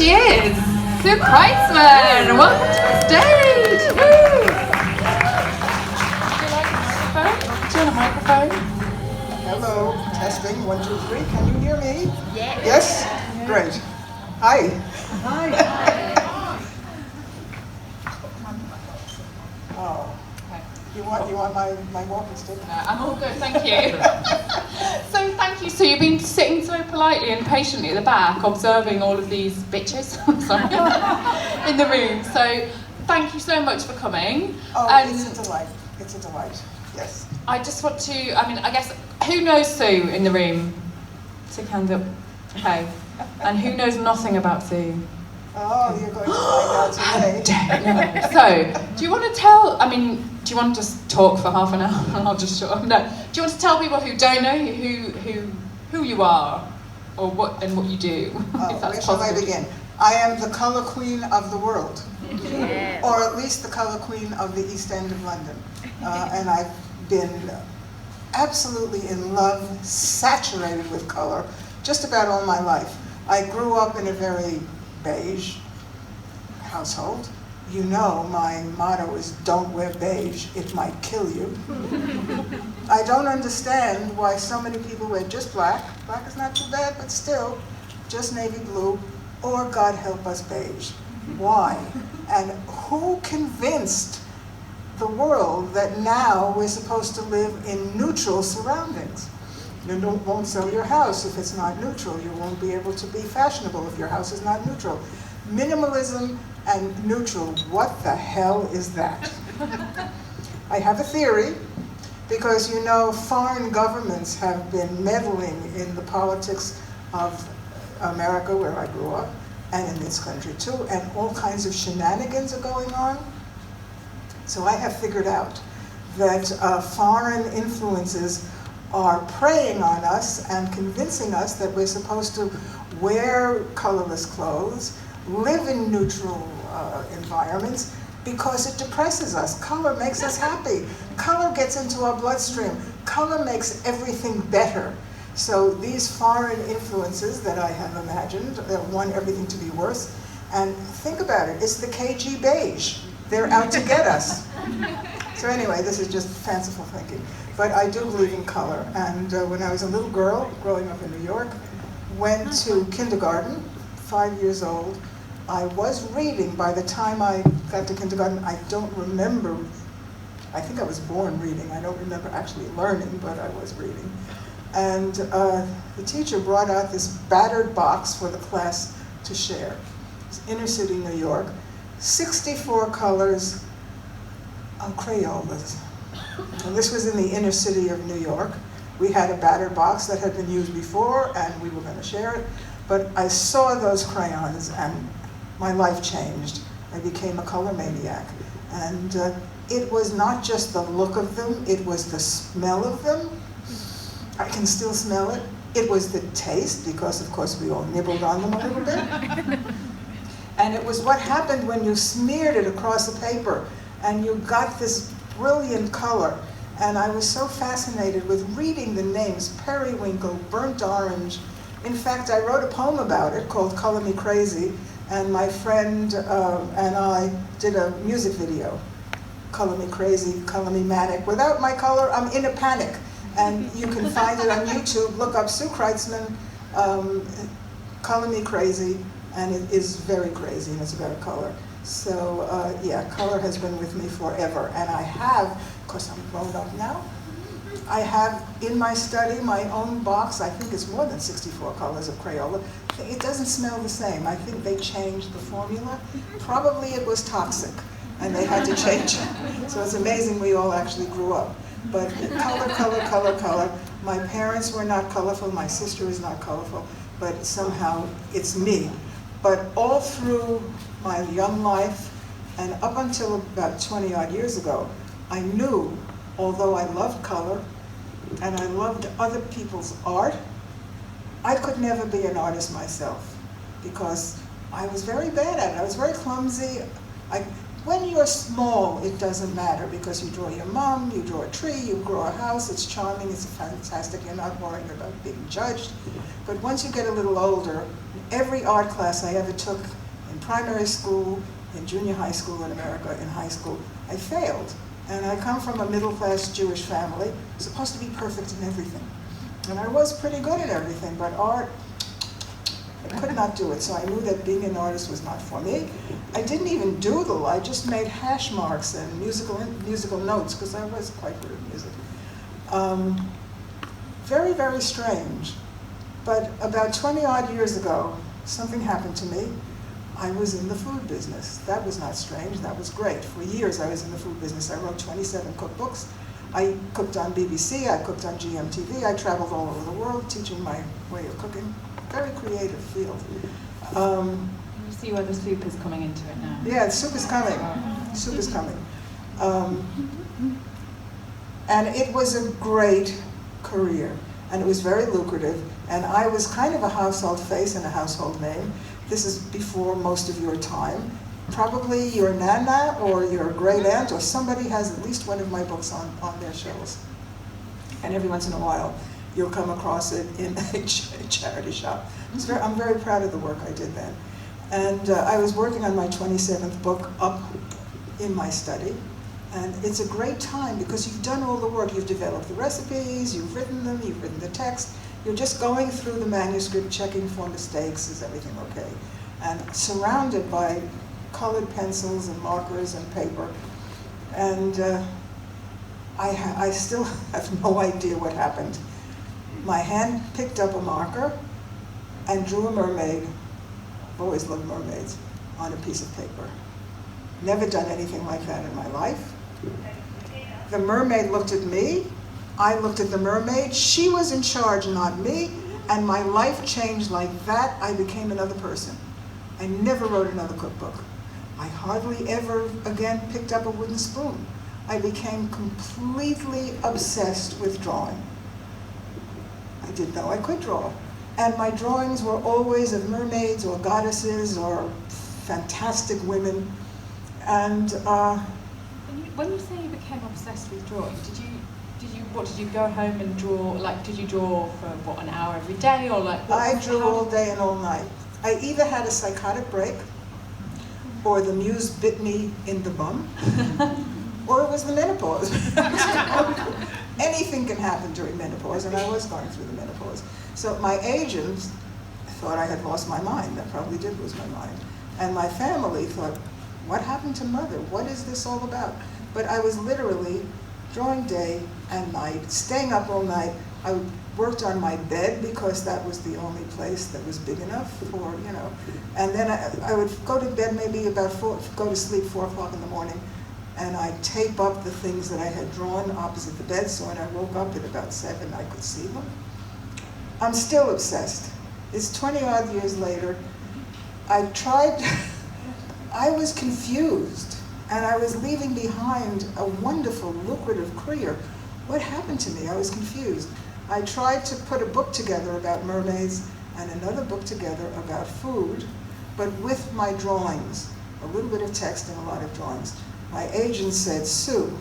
she is, Sue Kreitzman. Welcome to the stage. Woo. Do you want a microphone? Hello, testing, 1, 2, 3. Can you hear me? Yes. Yes? Great. Hi. Hi. Oh. You want my walking stick? No, I'm all good, thank you. So thank you. So you've been sitting so politely and patiently at the back, observing all of these bitches, sorry, in the room. So thank you so much for coming. Oh, and it's a delight. It's a delight. Yes. I just want to, I guess, who knows Sue in the room? Stick hand up. Okay. And who knows nothing about Sue? Oh, you're going to find out today. So, do you want to tell, do you want to just talk for half an hour? I'll just shut up. No. Do you want to tell people who don't know who you are, or what you do? Oh, where shall I begin? I am the colour queen of the world, Yes. or at least the colour queen of the East End of London. And I've been absolutely in love, saturated with colour, just about all my life. I grew up in a very beige household. You know my motto is don't wear beige, it might kill you. I don't understand why so many people wear just black. Black is not too bad, but still, just navy blue, or God help us, beige. Why? And who convinced the world that now we're supposed to live in neutral surroundings? You won't sell your house if it's not neutral. You won't be able to be fashionable if your house is not neutral. Minimalism and neutral, what the hell is that? I have a theory, because you know foreign governments have been meddling in the politics of America, where I grew up, and in this country too, and all kinds of shenanigans are going on. So I have figured out that foreign influences are preying on us and convincing us that we're supposed to wear colorless clothes, live in neutral environments, because it depresses us. Color makes us happy. Color gets into our bloodstream. Color makes everything better. So these foreign influences that I have imagined want everything to be worse. And think about it, it's the KG beige. They're out to get us. So anyway, this is just fanciful thinking. But I do believe in color. And when I was a little girl, growing up in New York, went to kindergarten, 5 years old. I was reading by the time I got to kindergarten. I don't remember, I think I was born reading. I don't remember actually learning, but I was reading. And the teacher brought out this battered box for the class to share. It's inner city New York, 64 colors of Crayolas. And this was in the inner city of New York. We had a battered box that had been used before, and we were going to share it. But I saw those crayons, and my life changed. I became a color maniac. And it was not just the look of them, it was the smell of them. I can still smell it. It was the taste, because of course we all nibbled on them a little bit. And it was what happened when you smeared it across the paper and you got this brilliant color. And I was so fascinated with reading the names, periwinkle, burnt orange. In fact, I wrote a poem about it called Color Me Crazy, and my friend and I did a music video. Color Me Crazy, Color Me Manic. Without my color, I'm in a panic. And you can find it on YouTube. Look up Sue Kreitzman, Color Me Crazy, and it is very crazy, and it's about color. So yeah, color has been with me forever. And I have, of course I'm grown up now, I have in my study my own box. I think it's more than 64 colors of Crayola. It doesn't smell the same. I think they changed the formula. Probably it was toxic, and they had to change it. So it's amazing we all actually grew up. But color, color, color, color. My parents were not colorful. My sister is not colorful. But somehow it's me. But all through my young life, and up until about 20 odd years ago, I knew, although I loved color, and I loved other people's art, I could never be an artist myself, because I was very bad at it. I was very clumsy. when you're small, it doesn't matter because you draw your mom, you draw a tree, you draw a house, it's charming, it's fantastic, you're not worrying about being judged. But once you get a little older, every art class I ever took in primary school, in junior high school in America, in high school, I failed. And I come from a middle-class Jewish family, supposed to be perfect in everything. And I was pretty good at everything, but art, I could not do it. So I knew that being an artist was not for me. I didn't even doodle, I just made hash marks and musical notes, because I was quite good at music. Very, very strange. But about 20 odd years ago, something happened to me. I was in the food business. That was not strange, that was great. For years I was in the food business. I wrote 27 cookbooks. I cooked on BBC, I cooked on GMTV, I traveled all over the world teaching my way of cooking. Very creative field. You see where the soup is coming into it now. Yeah, the soup is coming. Soup is coming. And it was a great career, and it was very lucrative, and I was kind of a household face and a household name. This is before most of your time. Probably your nana or your great aunt or somebody has at least one of my books on their shelves. And every once in a while, you'll come across it in a charity shop. I'm very proud of the work I did then. And I was working on my 27th book up in my study. And it's a great time because you've done all the work. You've developed the recipes, you've written them, you've written the text. You're just going through the manuscript, checking for mistakes, is everything okay? And surrounded by colored pencils and markers and paper. And I still have no idea what happened. My hand picked up a marker and drew a mermaid. I've always loved mermaids, on a piece of paper. Never done anything like that in my life. The mermaid looked at me, I looked at the mermaid, she was in charge, not me, and my life changed like that. I became another person. I never wrote another cookbook. I hardly ever again picked up a wooden spoon. I became completely obsessed with drawing. I didn't know I could draw. And my drawings were always of mermaids or goddesses or fantastic women. And when you say you became obsessed with drawing, did you go home and draw? Like, did you draw for what, an hour every day, or like? I drew all day and all night. I either had a psychotic break, or the muse bit me in the bum, or it was the menopause. Anything can happen during menopause, and I was going through the menopause. So my agent thought I had lost my mind. I probably did lose my mind. And my family thought, what happened to mother? What is this all about? But I was literally drawing day and night, staying up all night. I worked on my bed because that was the only place that was big enough for, you know. And then I would go to bed maybe go to sleep 4 o'clock in the morning, and I'd tape up the things that I had drawn opposite the bed, so when I woke up at about 7, I could see them. I'm still obsessed. It's 20 odd years later. I was confused, and I was leaving behind a wonderful, lucrative career. What happened to me? I was confused. I tried to put a book together about mermaids and another book together about food, but with my drawings, a little bit of text and a lot of drawings. My agent said, Sue,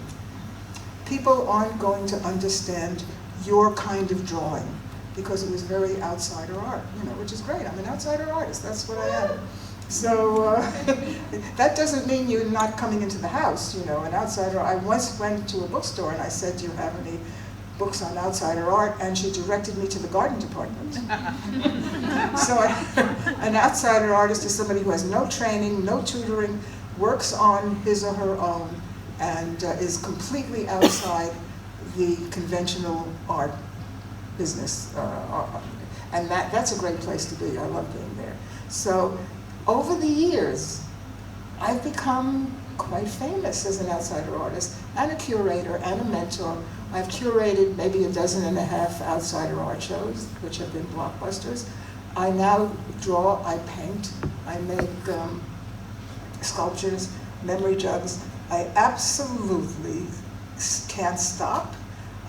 people aren't going to understand your kind of drawing, because it was very outsider art, you know, which is great. I'm an outsider artist, that's what I am. So that doesn't mean you're not coming into the house, you know, an outsider. I once went to a bookstore and I said, do you have any books on outsider art? And she directed me to the garden department. So an outsider artist is somebody who has no training, no tutoring, works on his or her own, and is completely outside the conventional art business. And that's a great place to be. I love being there. So over the years, I've become quite famous as an outsider artist and a curator and a mentor. I've curated maybe 12.5 outsider art shows, which have been blockbusters. I now draw, I paint, I make sculptures, memory jugs. I absolutely can't stop.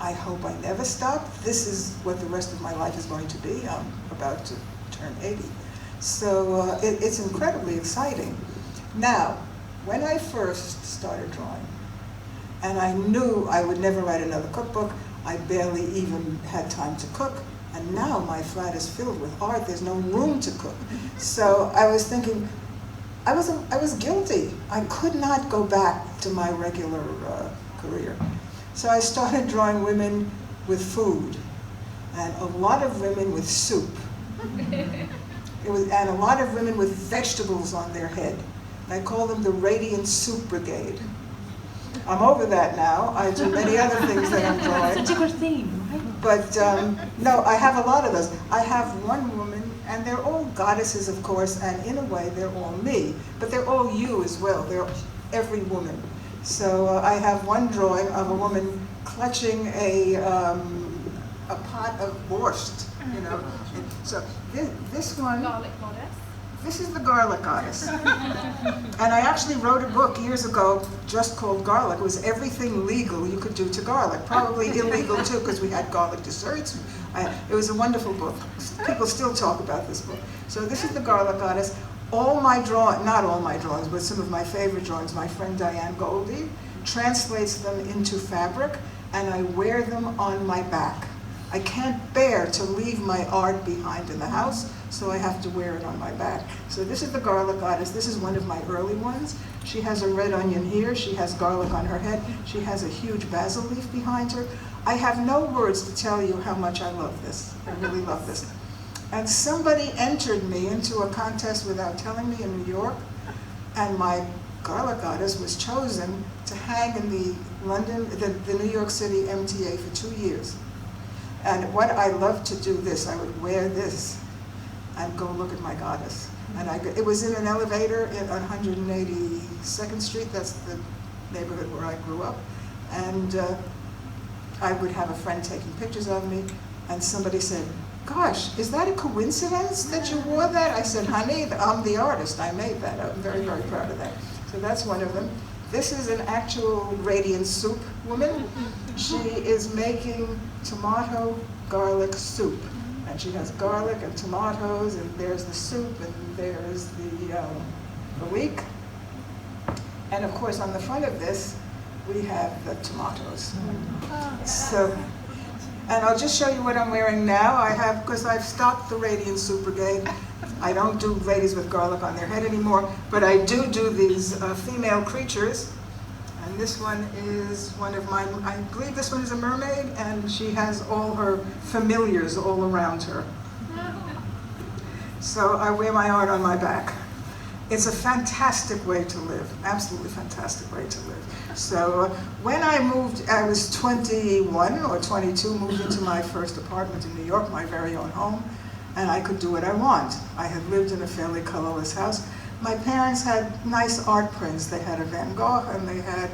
I hope I never stop. This is what the rest of my life is going to be. I'm about to turn 80. So it's incredibly exciting. Now, when I first started drawing, and I knew I would never write another cookbook, I barely even had time to cook, and now my flat is filled with art, there's no room to cook. So I was thinking, I was guilty. I could not go back to my regular career. So I started drawing women with food, and a lot of women with soup. And a lot of women with vegetables on their head. I call them the Radiant Soup Brigade. I'm over that now. I do many other things that I'm drawing. Such a good theme, right? But no, I have a lot of those. I have one woman, and they're all goddesses, of course, and in a way they're all me, but they're all you as well. They're every woman. So I have one drawing of a woman clutching a pot of borscht, you know. And so this one, Garlic goddess. this is the garlic goddess. And I actually wrote a book years ago just called Garlic. It was everything legal you could do to garlic. Probably illegal too, because we had garlic desserts. It was a wonderful book. People still talk about this book. So this is the garlic goddess. All my drawings, not all my drawings, but some of my favorite drawings, my friend Diane Goldie translates them into fabric, and I wear them on my back. I can't bear to leave my art behind in the house, so I have to wear it on my back. So this is the garlic goddess. This is one of my early ones. She has a red onion here. She has garlic on her head. She has a huge basil leaf behind her. I have no words to tell you how much I love this. I really love this. And somebody entered me into a contest without telling me in New York, and my garlic goddess was chosen to hang in the New York City MTA for 2 years. And what I love to do this, I would wear this and go look at my goddess. And it was in an elevator on 182nd Street, that's the neighborhood where I grew up. And I would have a friend taking pictures of me, and somebody said, "Gosh, is that a coincidence that you wore that?" I said, "Honey, I'm the artist, I made that. I'm very, very proud of that." So that's one of them. This is an actual Radiant Soup woman. She is making tomato garlic soup. And she has garlic and tomatoes, and there's the soup, and there's the leek. And of course, on the front of this, we have the tomatoes. So, and I'll just show you what I'm wearing now. Because I've stopped the Radiant Soup Brigade. I don't do ladies with garlic on their head anymore, but I do these female creatures. And this one is one of mine. I believe this one is a mermaid, and she has all her familiars all around her. So I wear my art on my back. It's a fantastic way to live, absolutely fantastic way to live. So when I moved, I was 21 or 22, moved into my first apartment in New York, my very own home, and I could do what I want. I had lived in a fairly colorless house. My parents had nice art prints. They had a Van Gogh, and they had,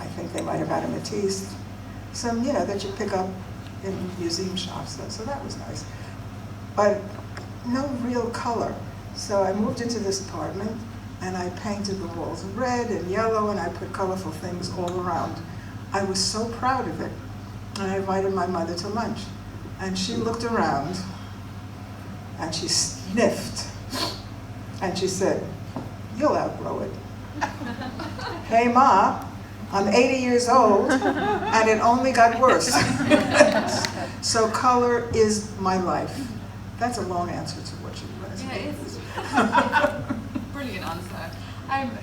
I think they might have had a Matisse, some, you know, that you pick up in museum shops. So that was nice. But no real color. So I moved into this apartment, and I painted the walls red and yellow, and I put colorful things all around. I was so proud of it. And I invited my mother to lunch. And she looked around, and she sniffed. And she said, "You'll outgrow it." Hey, Ma, I'm 80 years old, and it only got worse. So color is my life. That's a long answer to what you asked. Yeah, it is. Brilliant answer.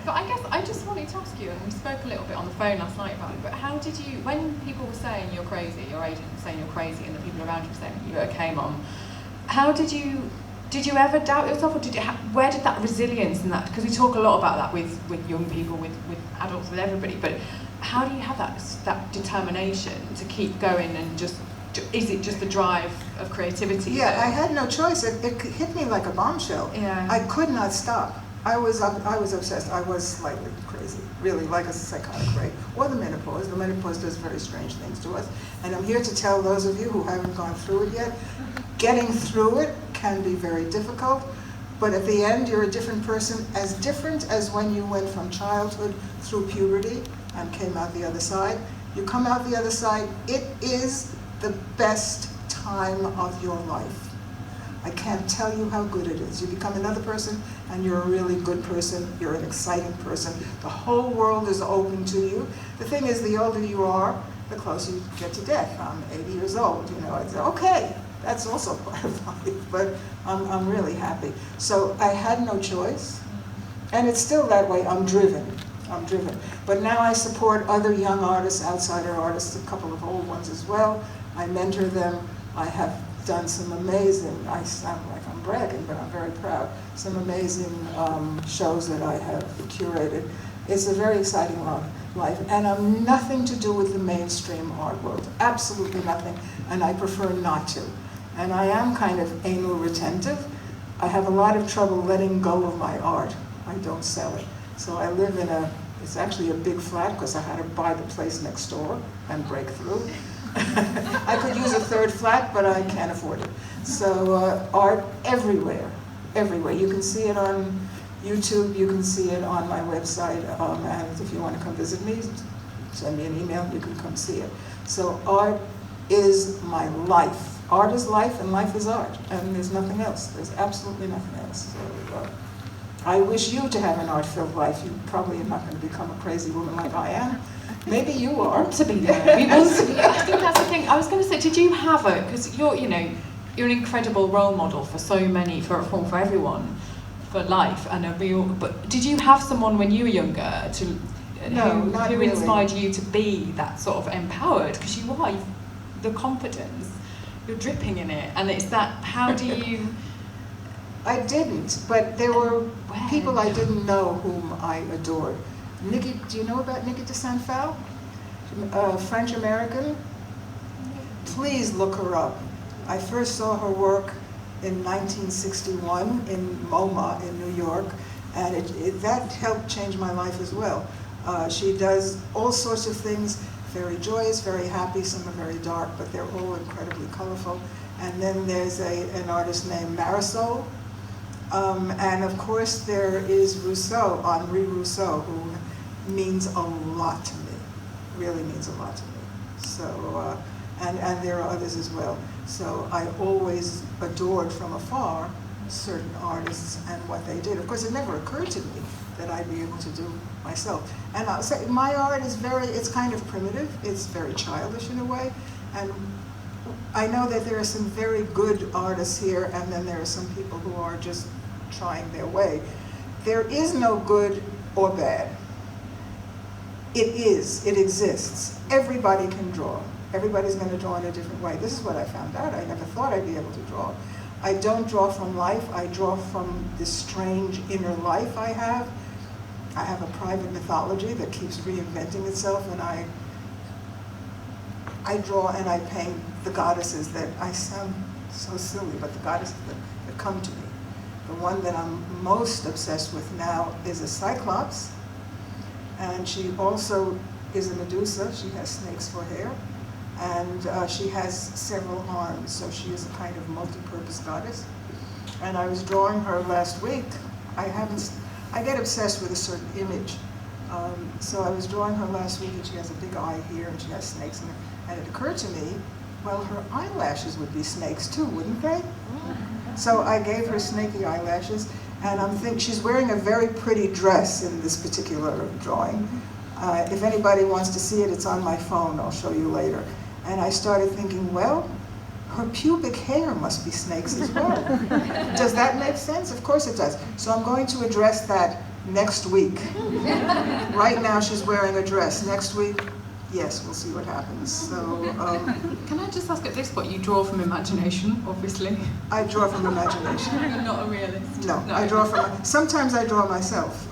But I guess I just wanted to ask you, and we spoke a little bit on the phone last night about it, but how did you, when people were saying you're crazy, your agent was saying you're crazy, and the people around you were saying you're okay, Mom, how did you ever doubt yourself, or where did that resilience and that, because we talk a lot about that with young people, with adults, with everybody, but how do you have that determination to keep going, and just, is it just the drive of creativity? Yeah, I had no choice. It hit me like a bombshell. Yeah. I could not stop. I was obsessed. I was slightly crazy, really, like a psychotic break. Or the menopause. The menopause does very strange things to us. And I'm here to tell those of you who haven't gone through it yet, getting through it can be very difficult, but at the end you're a different person, as different as when you went from childhood through puberty and came out the other side. You come out the other side, it is the best time of your life. I can't tell you how good it is. You become another person, and you're a really good person. You're an exciting person. The whole world is open to you. The thing is, the older you are, the closer you get to death. I'm 80 years old, you know. It's okay, that's also part of life, but I'm really happy. So I had no choice, and it's still that way. I'm driven. But now I support other young artists, outsider artists, a couple of old ones as well. I mentor them. I have done some amazing, I sound like I'm bragging, but I'm very proud, some amazing shows that I have curated. It's a very exciting life, and I'm nothing to do with the mainstream art world, absolutely nothing, and I prefer not to. And I am kind of anal retentive. I have a lot of trouble letting go of my art. I don't sell it. So I live in it's actually a big flat because I had to buy the place next door and break through. I could use a third flat, but I can't afford it. So art everywhere, everywhere. You can see it on YouTube, you can see it on my website, and if you want to come visit me, send me an email, you can come see it. So art is my life. Art is life, and life is art, and there's nothing else. There's absolutely nothing else. So, I wish you to have an art-filled life. You probably are not going to become a crazy woman like I am. Maybe you are. To be there. We want to be. I think that's the thing. I was going to say, did you have it? Because you're an incredible role model for so many, for everyone, for life, and a real. But did you have someone when you were younger who really. inspired you to be that sort of empowered? Because you are, the confidence, you're dripping in it, and it's that. How do you? I didn't, but there were people I didn't know whom I adored. Nikki, do you know about Nikki de Saint-Phal? French-American? Please look her up. I first saw her work in 1961 in MoMA in New York, and that helped change my life as well. She does all sorts of things, very joyous, very happy, some are very dark, but they're all incredibly colorful. And then there's an artist named Marisol, and of course there is Rousseau, Henri Rousseau, who means a lot to me, really means a lot to me. So, and there are others as well. So I always adored from afar certain artists and what they did. Of course, it never occurred to me that I'd be able to do myself. And I'll say my art is it's kind of primitive, it's very childish in a way, and I know that there are some very good artists here, and then there are some people who are just trying their way. There is no good or bad. It exists. Everybody can draw. Everybody's going to draw in a different way. This is what I found out. I never thought I'd be able to draw. I don't draw from life. I draw from this strange inner life I have. I have a private mythology that keeps reinventing itself, and I draw and I paint the goddesses that, I sound so silly, but the goddesses that come to me. The one that I'm most obsessed with now is a Cyclops, and she also is a Medusa. She has snakes for hair, and she has several arms, so she is a kind of multi-purpose goddess. And I was drawing her last week. I get obsessed with a certain image. So I was drawing her last week, and she has a big eye here, and she has snakes in her. And it occurred to me, well, her eyelashes would be snakes too, wouldn't they? So I gave her snaky eyelashes, and I'm thinking she's wearing a very pretty dress in this particular drawing. If anybody wants to see it, it's on my phone. I'll show you later. And I started thinking, well, her pubic hair must be snakes as well. Does that make sense? Of course it does. So I'm going to address that next week. Right now she's wearing a dress. Next week, yes, we'll see what happens. So, can I just ask at this point, you draw from imagination, obviously? I draw from imagination. You're not a realist. No, I draw from, sometimes I draw myself.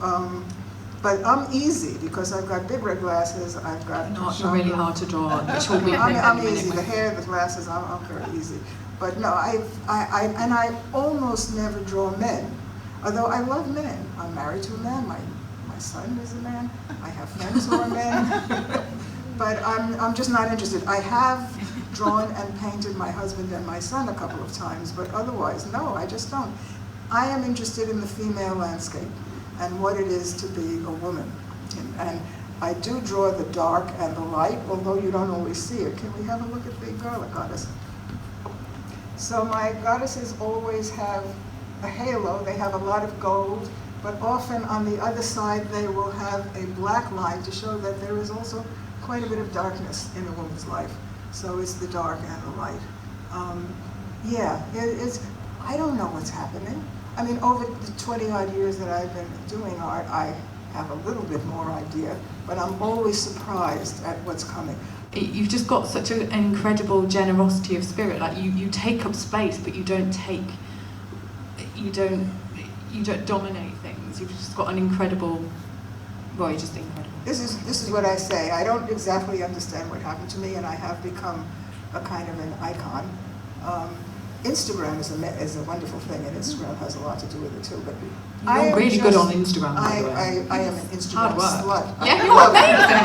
But I'm easy because I've got big red glasses, I've got... Not really hard to draw, which will be I'm easy, the hair, the glasses, I'm very easy. But no, I almost never draw men, although I love men. I'm married to a man, my son is a man, I have friends who are men, but I'm just not interested. I have drawn and painted my husband and my son a couple of times, but otherwise, no, I just don't. I am interested in the female landscape and what it is to be a woman. And I do draw the dark and the light, although you don't always see it. Can we have a look at the garlic goddess? So my goddesses always have a halo. They have a lot of gold, but often on the other side they will have a black line to show that there is also quite a bit of darkness in a woman's life. So it's the dark and the light. Yeah, it's, I don't know what's happening. I mean, over the 20-odd years that I've been doing art, I have a little bit more idea, but I'm always surprised at what's coming. You've just got such an incredible generosity of spirit. Like you take up space, but you don't dominate things. You've just got an incredible, well, you're just incredible. This is what I say. I don't exactly understand what happened to me, and I have become a kind of an icon. Instagram is a wonderful thing, and Instagram has a lot to do with it too. But you're really good on Instagram, by the way. I am an Instagram slut. Yeah, you're amazing.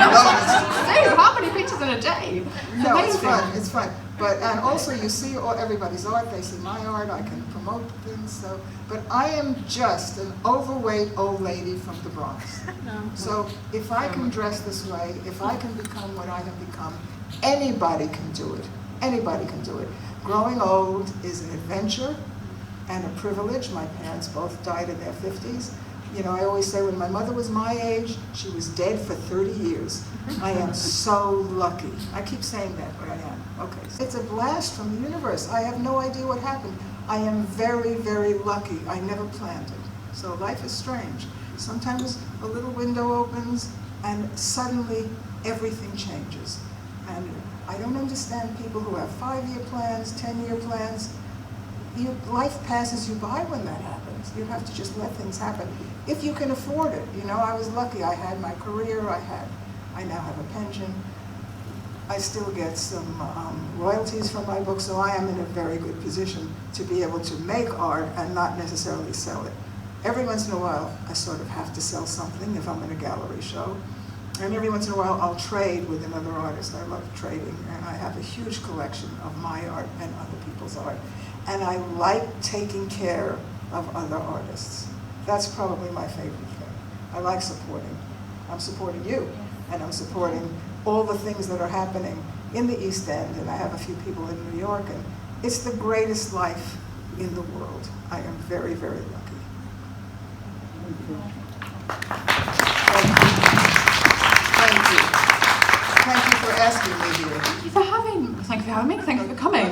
So, how many pictures in a day? No, it's fun. It's fun. But and also you see everybody's art. They see my art. I can promote things. So, but I am just an overweight old lady from the Bronx. No. So if I can dress this way, if I can become what I have become, anybody can do it. Anybody can do it. Growing old is an adventure and a privilege. My parents both died in their 50s. You know, I always say when my mother was my age, she was dead for 30 years. I am so lucky. I keep saying that, but I am. Okay. It's a blast from the universe. I have no idea what happened. I am very, very lucky. I never planned it. So life is strange. Sometimes a little window opens and suddenly everything changes. And I don't understand people who have 5-year plans, 10-year plans. Life passes you by when that happens. You have to just let things happen. If you can afford it. You know, I was lucky. I had my career. I now have a pension. I still get some royalties from my book, so I am in a very good position to be able to make art and not necessarily sell it. Every once in a while, I sort of have to sell something if I'm in a gallery show. And every once in a while, I'll trade with another artist. I love trading, and I have a huge collection of my art and other people's art. And I like taking care of other artists. That's probably my favorite thing. I like supporting. I'm supporting you, and I'm supporting all the things that are happening in the East End, and I have a few people in New York, and it's the greatest life in the world. I am very, very lucky. Thank you for asking me here. Thank you for having me. Thank you for coming.